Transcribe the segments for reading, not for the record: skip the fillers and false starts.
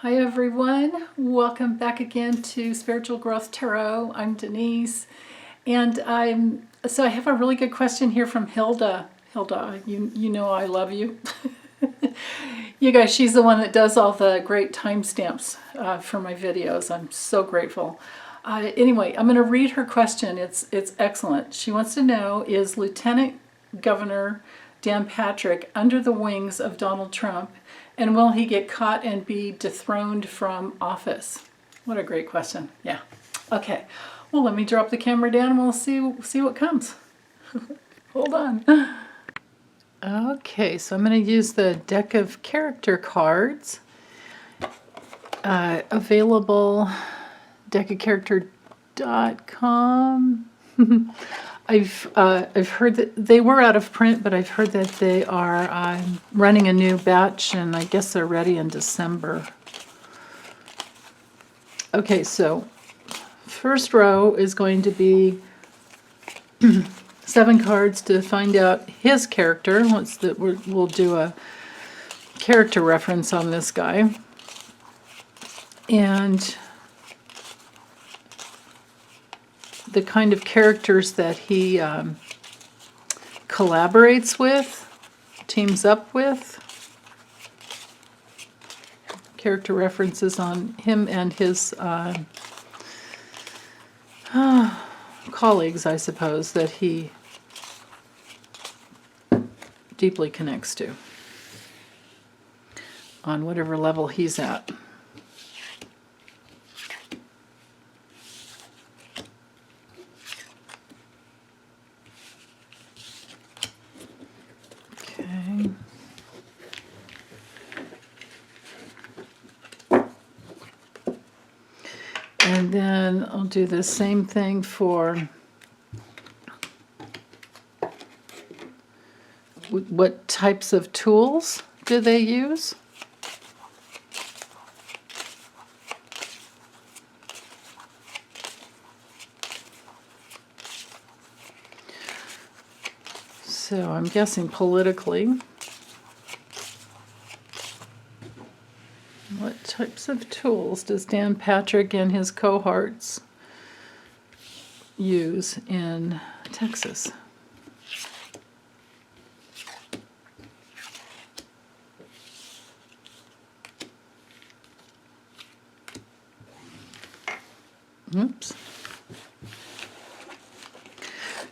Hi everyone, welcome back again to Spiritual Growth Tarot. I'm Denise, and I have a really good question here from Hilda. Hilda, you know I love you. You guys, she's the one that does all the great timestamps for my videos. I'm so grateful. Anyway, I'm going to read her question. It's excellent. She wants to know, is Lieutenant Governor Dan Patrick under the wings of Donald Trump, and will he get caught and be dethroned from office? What a great question. Yeah. Okay. Well, let me drop the camera down and we'll see what comes. Hold on. Okay, so I'm going to use the deck of character cards. Available deckofcharacter.com. I've heard that they were out of print, but I've heard that they are running a new batch, and I guess they're ready in December. Okay, so first row is going to be 7 cards to find out his character. We'll do a character reference on this guy. And the kind of characters that he collaborates with, teams up with. Character references on him and his colleagues, I suppose, that he deeply connects to on whatever level he's at. Okay. And then I'll do the same thing for what types of tools do they use? So I'm guessing politically. What types of tools does Dan Patrick and his cohorts use in Texas? Oops.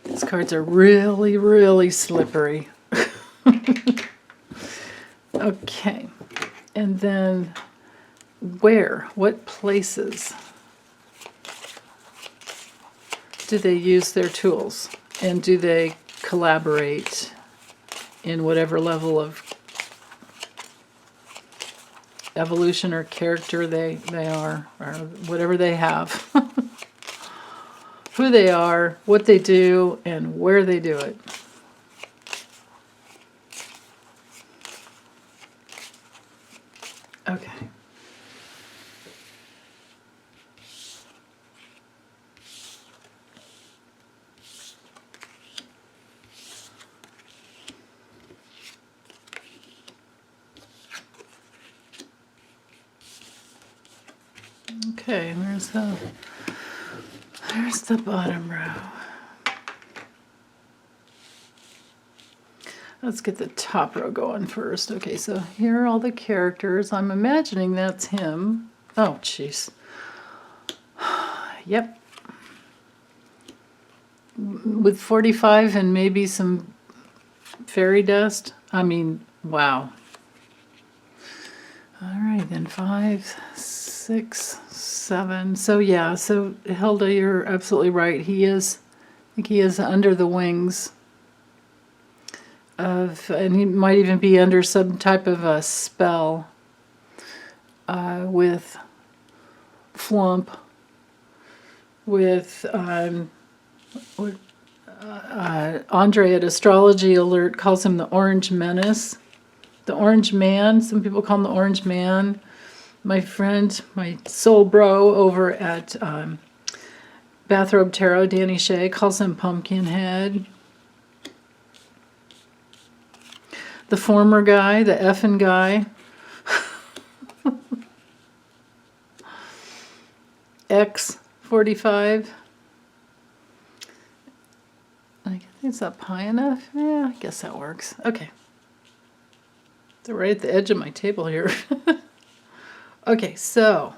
These cards are really, really slippery. Okay. And then what places do they use their tools? And do they collaborate in whatever level of evolution or character they are, or whatever they have? Who they are, what they do, and where they do it. Okay. Okay, there's the bottom row. Let's get the top row going first. Okay, so here are all the characters. I'm imagining that's him. Oh, jeez. Yep. With 45 and maybe some fairy dust. I mean, wow. All right, then 5, 6, 7. So yeah, so Hilda, you're absolutely right. I think he is under the wings of, and he might even be under some type of a spell with Flump, with Andre at Astrology Alert calls him the Orange Menace. The Orange Man, some people call him the Orange Man. My friend, my soul bro over at Bathrobe Tarot, Danny Shea, calls him Pumpkinhead. The former guy, the effing guy, X45. Is that high enough? Yeah, I guess that works. Okay. They're right at the edge of my table here. Okay, so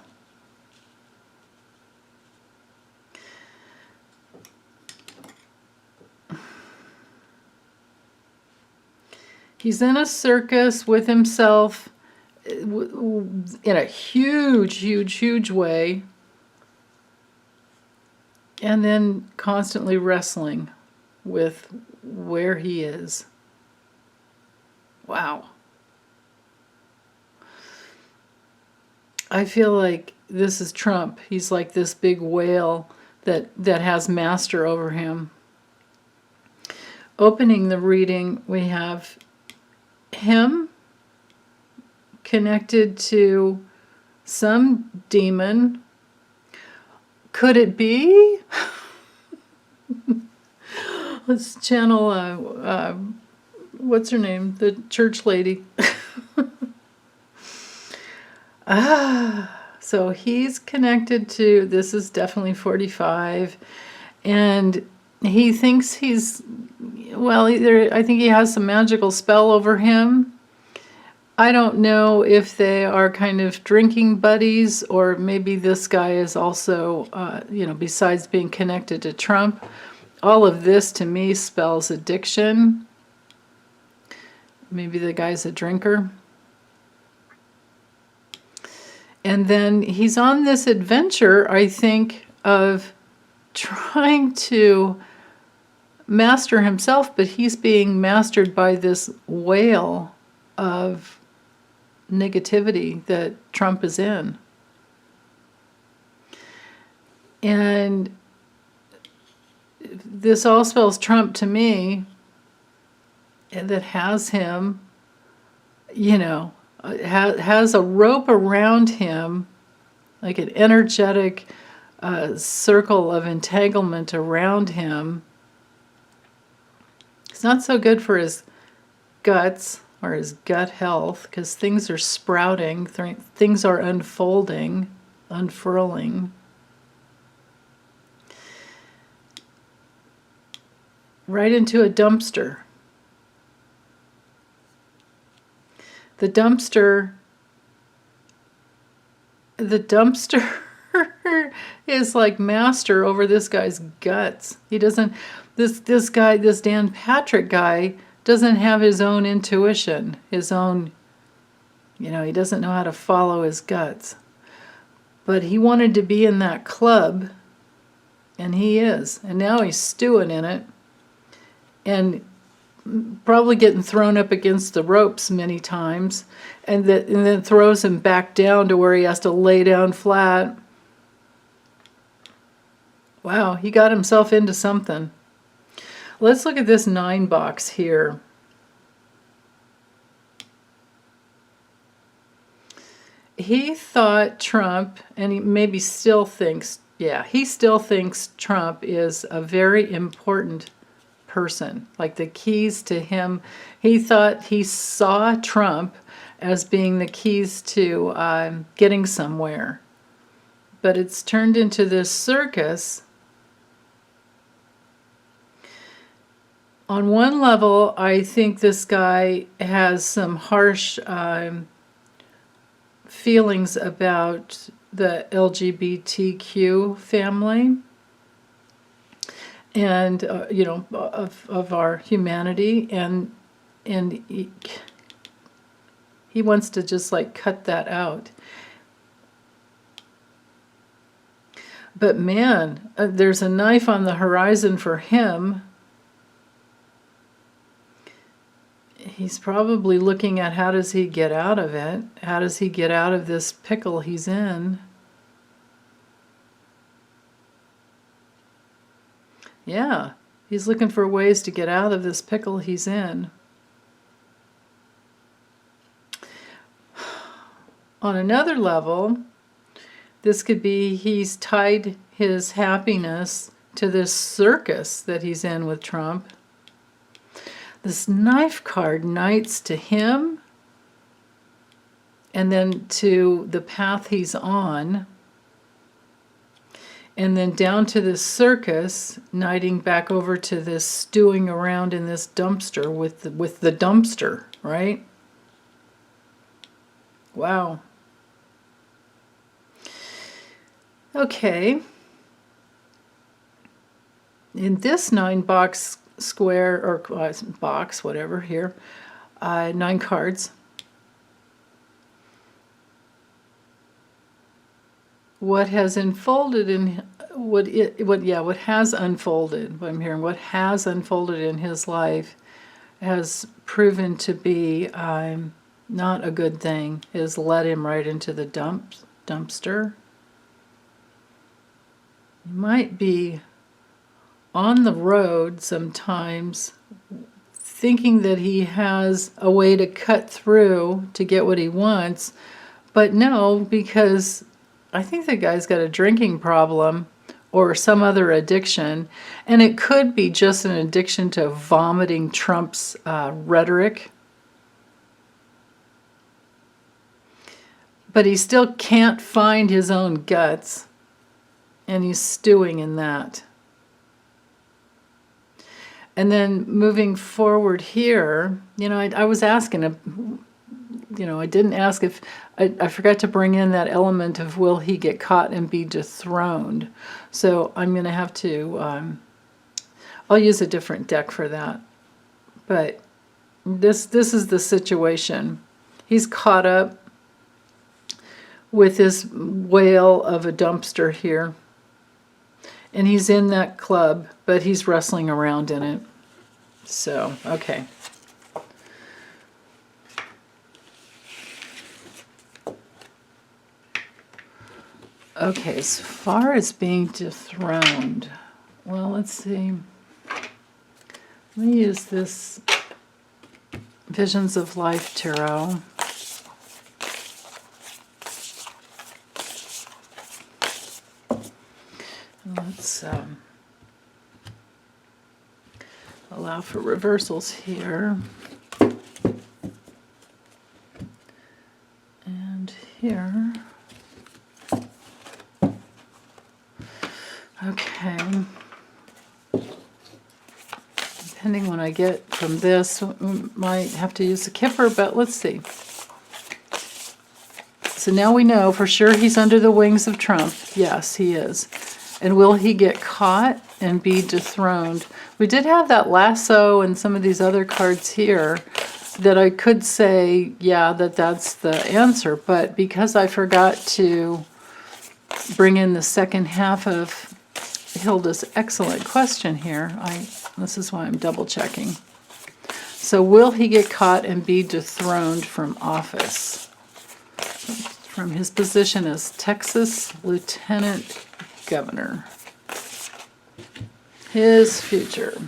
he's in a circus with himself in a huge, huge, huge way, and then constantly wrestling with where he is. Wow. I feel like this is Trump. He's like this big whale that has master over him. Opening the reading, we have him connected to some demon. Could it be? Let's channel, what's her name? The church lady. So he's connected to, this is definitely 45, and he thinks he's, well, I think he has some magical spell over him. I don't know if they are kind of drinking buddies, or maybe this guy is also, besides being connected to Trump, all of this to me spells addiction. Maybe the guy's a drinker. And then he's on this adventure, I think, of trying to master himself, but he's being mastered by this whale of negativity that Trump is in. And this all spells Trump to me, that has him, has a rope around him, like an energetic circle of entanglement around him. It's not so good for his guts or his gut health, because things are sprouting, things are unfolding, unfurling. Right into a dumpster. The dumpster is like master over this guy's guts. He doesn't, this guy, this Dan Patrick guy, doesn't have his own intuition, his own, he doesn't know how to follow his guts. But he wanted to be in that club, and he is. And now he's stewing in it, and probably getting thrown up against the ropes many times, and then throws him back down to where he has to lay down flat. Wow, he got himself into something. Let's look at this 9 box here. He thought Trump, and he maybe still thinks, he still thinks Trump is a very important person, like the keys to him. He thought he saw Trump as being the keys to getting somewhere. But it's turned into this circus. On one level, I think this guy has some harsh feelings about the LGBTQ family, and of our humanity, and he wants to just like cut that out. But man, there's a knife on the horizon for him. He's probably looking at, how does he get out of it? How does he get out of this pickle he's in? Yeah, he's looking for ways to get out of this pickle he's in. On another level, this could be he's tied his happiness to this circus that he's in with Trump. This knife card knights to him, and then to the path he's on. and then down to this circus, knighting back over to this stewing around in this dumpster with the dumpster, right? Wow. Okay. In this 9-box square, or box, whatever, here, 9 cards. What has unfolded in what has unfolded, what I'm hearing, what has unfolded in his life has proven to be not a good thing, has led him right into the dumpster. He might be on the road sometimes thinking that he has a way to cut through to get what he wants, but no, because I think the guy's got a drinking problem or some other addiction, and it could be just an addiction to vomiting Trump's rhetoric. But he still can't find his own guts, and he's stewing in that. And then moving forward here, I was asking, I didn't ask if, I forgot to bring in that element of will he get caught and be dethroned. So I'm going to have to, I'll use a different deck for that. But this is the situation. He's caught up with this whale of a dumpster here. And he's in that club, but he's wrestling around in it. So, okay. Okay, as far as being dethroned, well, let's see. Let me use this Visions of Life Tarot. Let's allow for reversals here. And here. Okay. Depending when I get from this, we might have to use the kipper, but let's see. So now we know for sure he's under the wings of Trump. Yes, he is. And will he get caught and be dethroned? We did have that lasso and some of these other cards here that I could say, yeah, that's the answer. But because I forgot to bring in the second half of Hilda's excellent question here, this is why I'm double checking. So will he get caught and be dethroned from office? From his position as Texas Lieutenant Governor. His future.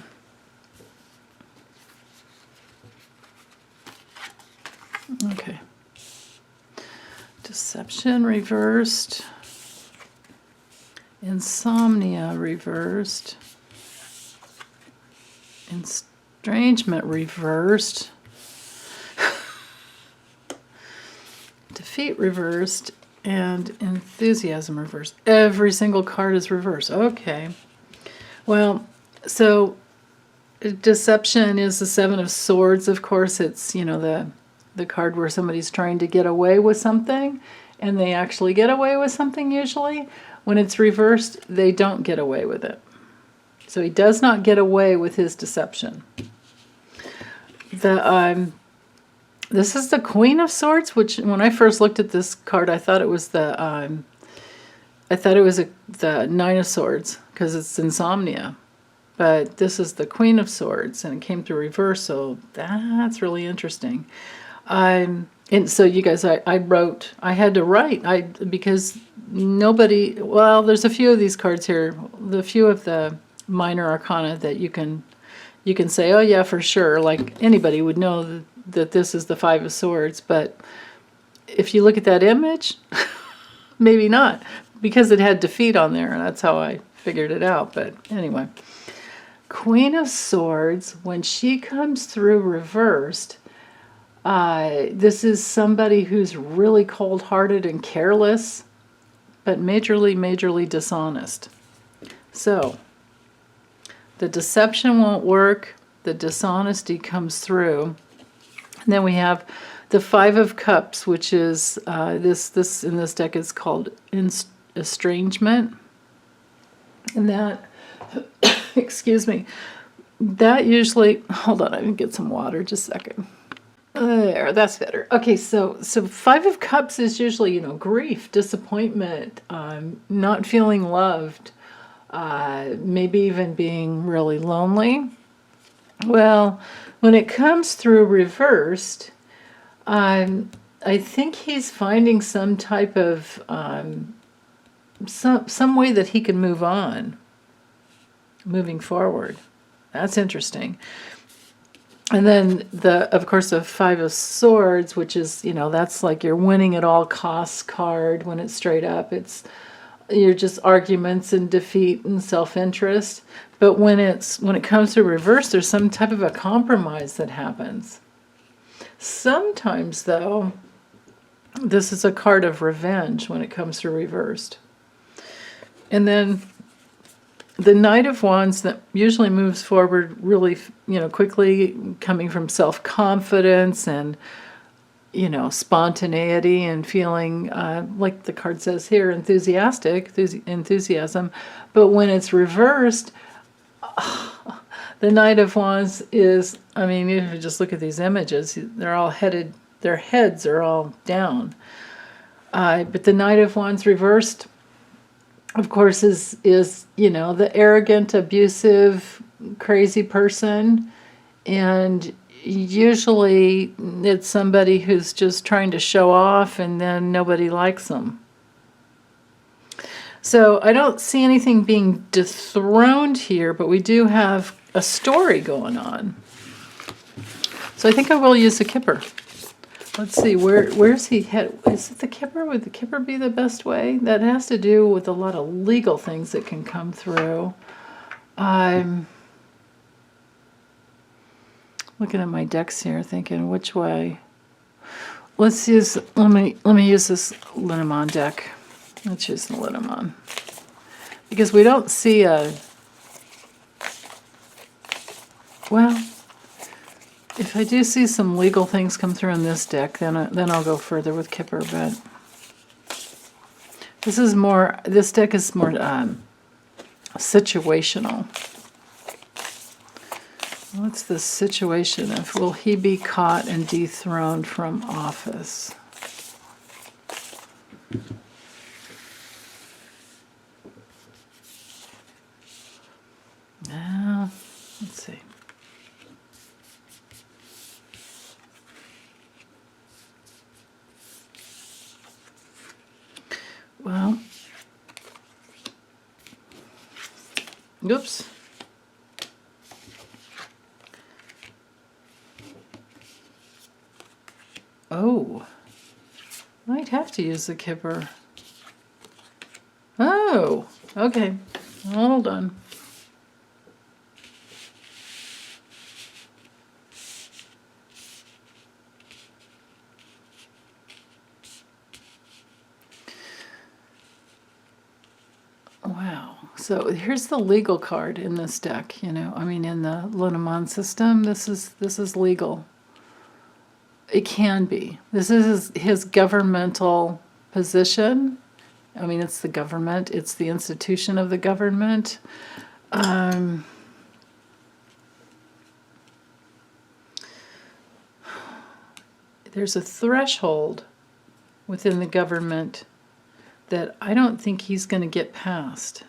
Okay. Deception reversed. Insomnia reversed. Estrangement reversed. Defeat reversed. And enthusiasm reversed. Every single card is reversed. Okay. Well, so deception is the Seven of Swords. Of course, it's, the card where somebody's trying to get away with something, and they actually get away with something usually. When it's reversed, they don't get away with it. So he does not get away with his deception. This is the Queen of Swords, which when I first looked at this card, I thought it was the Nine of Swords because it's insomnia. But this is the Queen of Swords, and it came through reverse, so that's really interesting. And so you guys, I had to write, because nobody, well, there's a few of these cards here, the few of the minor arcana that you can say, oh yeah, for sure, like anybody would know that this is the Five of Swords, but if you look at that image, maybe not, because it had defeat on there, and that's how I figured it out. But anyway, Queen of Swords, when she comes through reversed, this is somebody who's really cold-hearted and careless, but majorly, majorly dishonest. So the deception won't work. The dishonesty comes through. And then we have the Five of Cups, which is this in this deck is called estrangement. And that, excuse me, that usually, hold on, I can get some water, just a second. There, that's better. Okay, so Five of Cups is usually, grief, disappointment, not feeling loved, maybe even being really lonely. Well, when it comes through reversed, I think he's finding some type of some way that he can move on, moving forward. That's interesting. And then of course, the Five of Swords, which is, that's like your winning at all costs card. When it's straight up, you're just arguments and defeat and self-interest. But when it comes to reverse, there's some type of a compromise that happens. Sometimes, though, this is a card of revenge when it comes to reversed. And then the Knight of Wands that usually moves forward really, quickly, coming from self-confidence and, spontaneity and feeling, like the card says here, enthusiasm. But when it's reversed, the Knight of Wands is, if you just look at these images, they're all headed, their heads are all down. But the Knight of Wands reversed, of course, is the arrogant, abusive, crazy person. And usually it's somebody who's just trying to show off and then nobody likes them. So I don't see anything being dethroned here, but we do have a story going on. So I think I will use the Kipper. Let's see, where's he head? Is it the Kipper? Would the Kipper be the best way? That has to do with a lot of legal things that can come through. I'm looking at my decks here, thinking which way. Let me use this Lenormand deck. Let's use the Lenormand. Because we don't see well, if I do see some legal things come through in this deck, then I'll go further with Kipper. But this deck is more situational. What's the situation of, will he be caught and dethroned from office? Now, let's see. Well, oops. Oh, might have to use the Kipper. Oh, okay. Hold on. Wow. So here's the legal card in this deck, in the Lenormand system, this is legal. It can be. This is his governmental position. It's the government. It's the institution of the government. There's a threshold within the government that I don't think he's going to get past.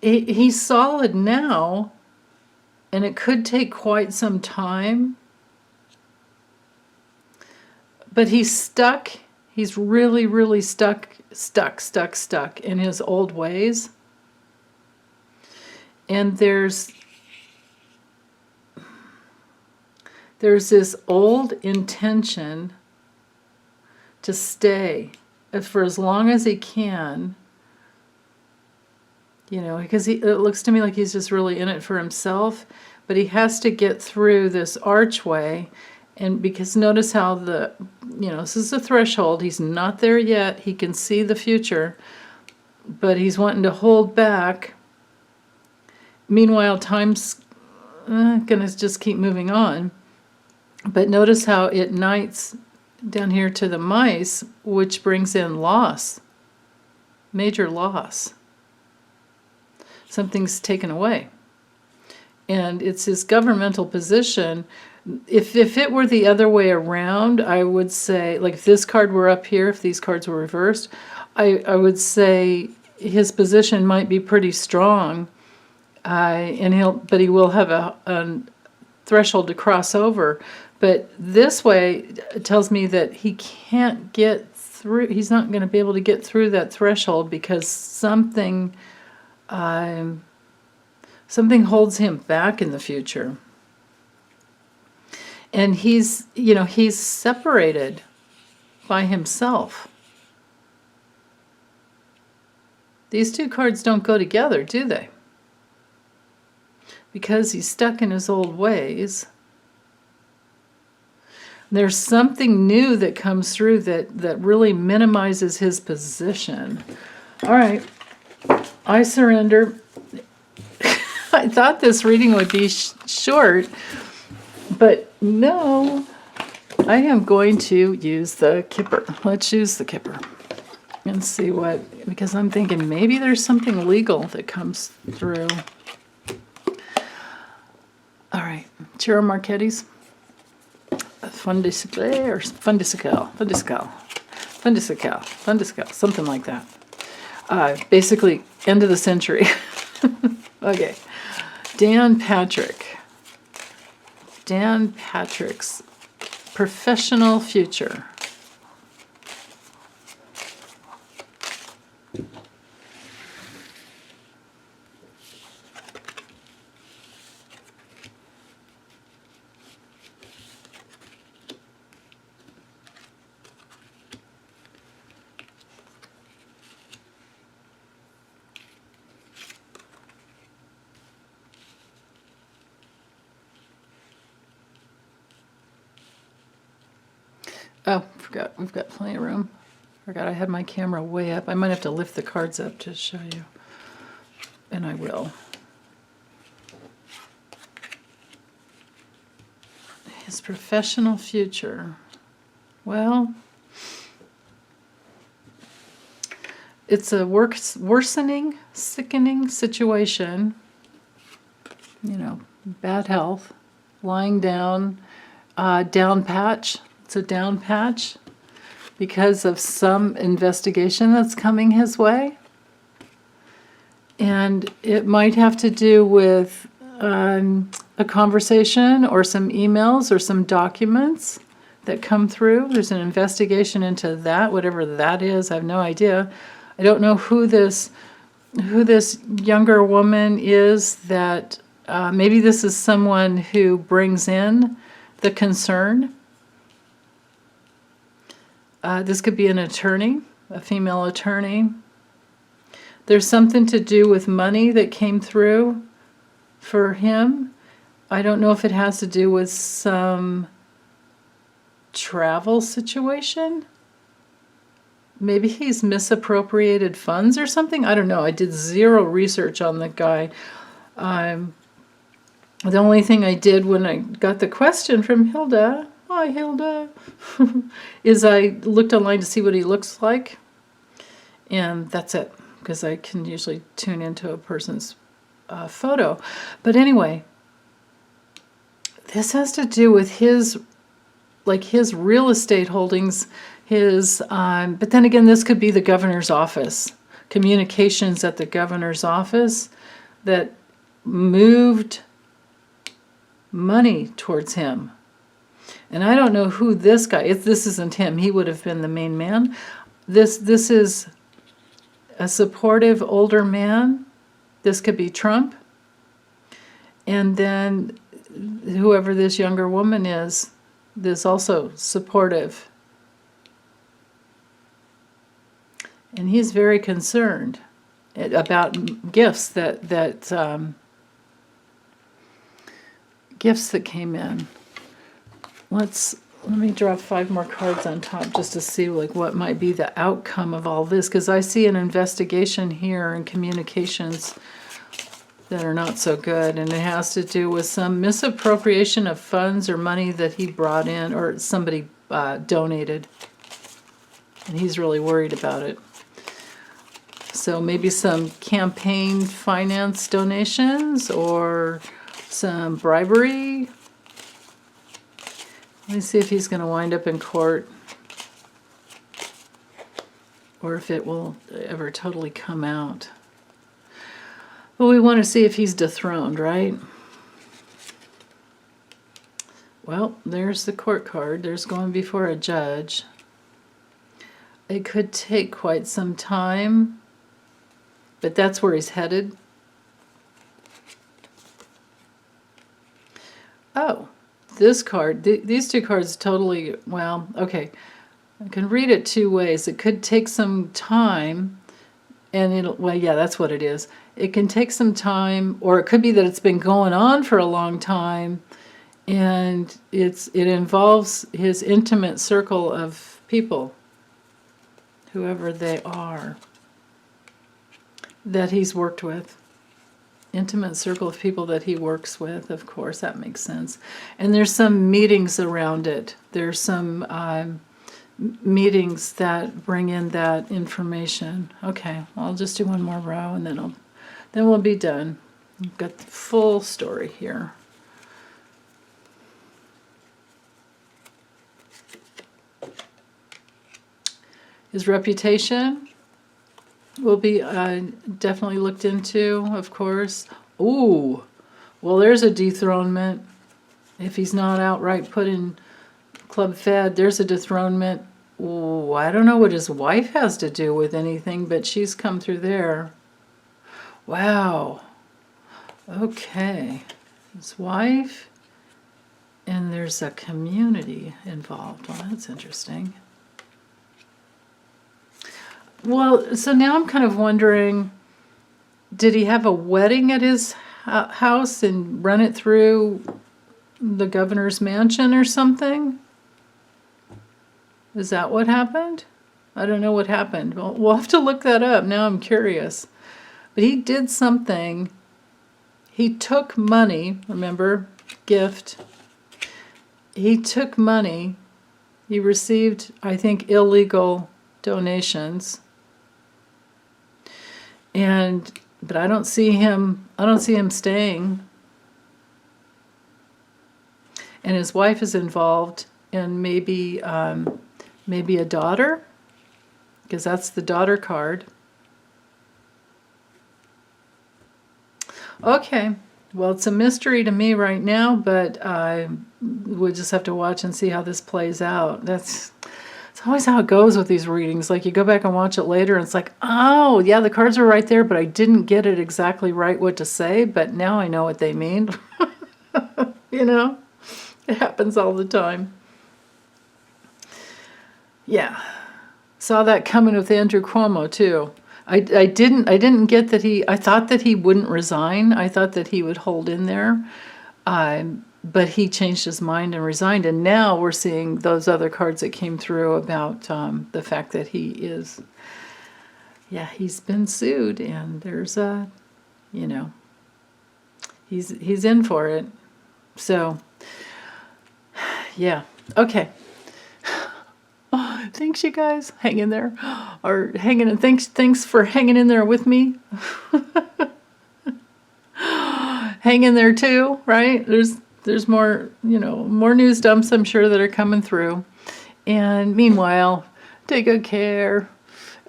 He's solid now, and it could take quite some time. But he's stuck. He's really, really stuck in his old ways. And there's this old intention to stay for as long as he can, because it looks to me like he's just really in it for himself, but he has to get through this archway. And because notice how this is a threshold. He's not there yet. He can see the future, but he's wanting to hold back. Meanwhile, time's going to just keep moving on. But notice how it knights down here to the mice, which brings in loss, major loss. Something's taken away. And it's his governmental position. If it were the other way around, I would say, like if this card were up here, if these cards were reversed, I would say his position might be pretty strong. But he will have a threshold to cross over. But this way it tells me that he can't get through. He's not going to be able to get through that threshold because something holds him back in the future. And he's separated by himself. These two cards don't go together, do they? Because he's stuck in his old ways. There's something new that comes through that really minimizes his position. All right, I surrender. I thought this reading would be short, but no, I am going to use the Kipper. Let's use the Kipper and see because I'm thinking maybe there's something legal that comes through. All right, Ciro Marchetti's Fundicicle or Fundicicle, something like that. Basically, end of the century. Okay, Dan Patrick's professional future. Oh, forgot. We've got plenty of room. Forgot I had my camera way up. I might have to lift the cards up to show you. And I will. His professional future. Well, it's a worsening, sickening situation. Bad health, lying down, down patch. It's a down patch because of some investigation that's coming his way. And it might have to do with a conversation or some emails or some documents that come through. There's an investigation into that, whatever that is. I have no idea. I don't know who this younger woman is that maybe this is someone who brings in the concern. This could be an attorney, a female attorney. There's something to do with money that came through for him. I don't know if it has to do with some travel situation. Maybe he's misappropriated funds or something. I don't know. I did zero research on the guy. The only thing I did when I got the question from Hilda, hi Hilda, is I looked online to see what he looks like. And that's it, because I can usually tune into a person's photo. But anyway, this has to do with his real estate holdings, but then again, this could be the governor's office, communications at the governor's office that moved money towards him. And I don't know who this guy is. This isn't him. He would have been the main man. This is a supportive older man. This could be Trump. And then whoever this younger woman is also supportive. And he's very concerned about gifts gifts that came in. Let's Let me draw 5 more cards on top just to see like what might be the outcome of all this, because I see an investigation here in communications that are not so good, and it has to do with some misappropriation of funds or money that he brought in or somebody donated, and he's really worried about it. So maybe some campaign finance donations or some bribery. Let me see if he's going to wind up in court or if it will ever totally come out. Well, we want to see if he's dethroned, right? Well, there's the court card. There's going before a judge. It could take quite some time, but that's where he's headed. Oh. This card, these 2 cards totally, well, okay. I can read it 2 ways. It could take some time, and it'll, well, yeah, that's what it is. It can take some time, or it could be that it's been going on for a long time, and it involves his intimate circle of people, whoever they are, that he's worked with. Intimate circle of people that he works with, of course, that makes sense. And there's some meetings around it. There's some meetings that bring in that information. Okay, I'll just do 1 more row and then we'll be done. We've got the full story here. His reputation will be definitely looked into, of course. Ooh, well, there's a dethronement. If he's not outright put in Club Fed, there's a dethronement. Ooh, I don't know what his wife has to do with anything, but she's come through there. Wow. Okay. His wife, and there's a community involved. Well, that's interesting. Well, so now I'm kind of wondering, did he have a wedding at his house and run it through the governor's mansion or something? Is that what happened? I don't know what happened. Well, we'll have to look that up. Now I'm curious. But he did something. He took money, remember, gift. He took money. He received, I think, illegal donations. But I don't see him staying. And his wife is involved, and maybe a daughter, because that's the daughter card. Okay, well, it's a mystery to me right now, but we'll just have to watch and see how this plays out. It's always how it goes with these readings. Like, you go back and watch it later, and it's like, oh, yeah, the cards are right there, but I didn't get it exactly right what to say, but now I know what they mean. You know? It happens all the time. Yeah. Saw that coming with Andrew Cuomo, too. I didn't get that I thought that he wouldn't resign. I thought that he would hold in there. But he changed his mind and resigned, and now we're seeing those other cards that came through about the fact that he is, he's been sued, and there's he's in for it. So, yeah, okay. Thanks, you guys. Hang in there, or hanging in. Thanks for hanging in there with me. Hang in there too, right? There's more, more news dumps, I'm sure, that are coming through. And meanwhile, take good care.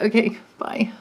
Okay, bye.